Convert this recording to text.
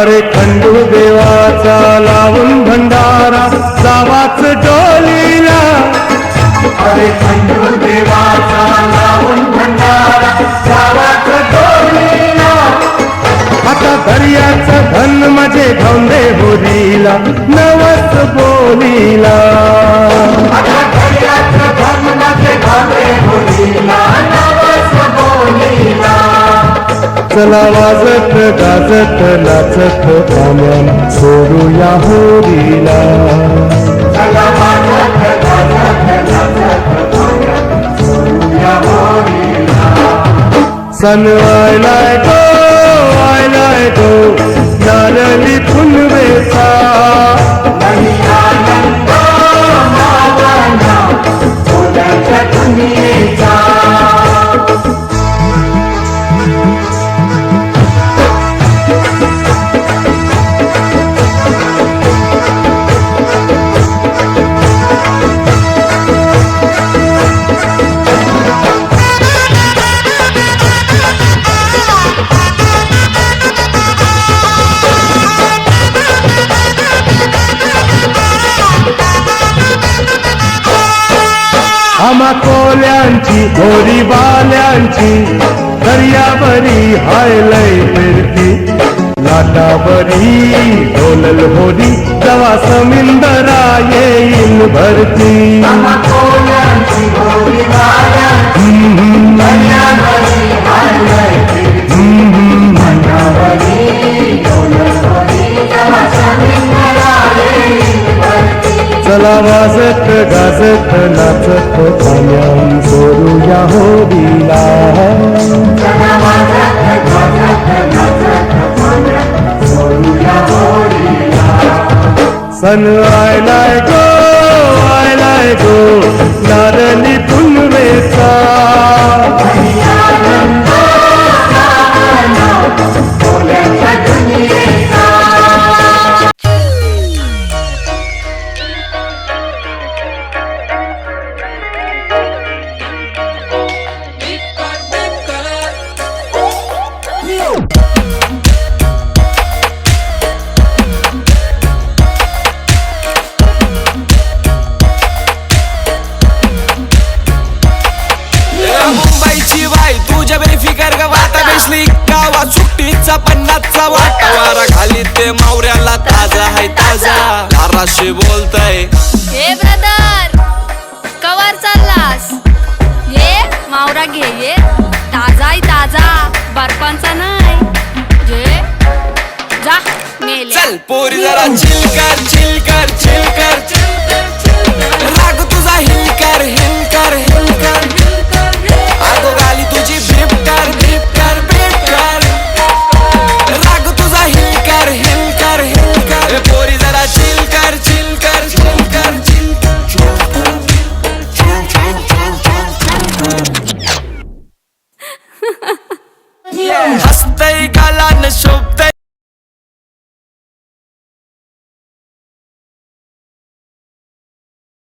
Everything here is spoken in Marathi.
अरे खंडू देवाचा लावून भंडारा जावाच डोलीला, अरे खंडू देवाचा लावून भंडारा जावाच डोलीला। आता दर्याचं धन माझे घावंदे होरीला नवस बोलीला, आता दर्याचं धन माझे घावंदे होरीला नवस बोलीला। चला वाजत गाजत नाचत पाम्या सोडूया होरीला, चला वाजत गाजत नाचत पाम्या सोडूया होरीला। सन आयलाय गो नारळी फुलवेचा, नाही आनंद मावळा सोन्याच्या दुनियेचा। आम्हा कोल्यांची होरी बाल्यांची दर्यावरी हायलय फिरती, लाटावरी डोलल होरी जवा समिंदरा येईल भरती। आम्हा कोल्यांची होरी बाल्यांची दर्यावरी हायलय फिरती, लाटावरी डोलल होरी जवा समिंदरा येईल भरती। चला वाजत गाजत नाचत पाम्या सोडूया होरीला, चला वाजत गाजत नाचत पाम्या सोडूया होरीला। सन आयलाय गो नारळी फुलवेचा, सोन्याच्या दुनियेचा। मुंबईची बाई तुझ्या बेफिकर गवाता बेसली गावात सुट्टीचा पन्नासचा वाटा, वारा खाली ते मावऱ्याला ताजा है ताजा धाराशी बोलताय। हे ब्रदर कवर चाललास, ये मावरा घे ये ताजा ताजा बर्फांचा नाही जे जा मेले। चल पोरी जरा चिल कर चिल कर चिल कर।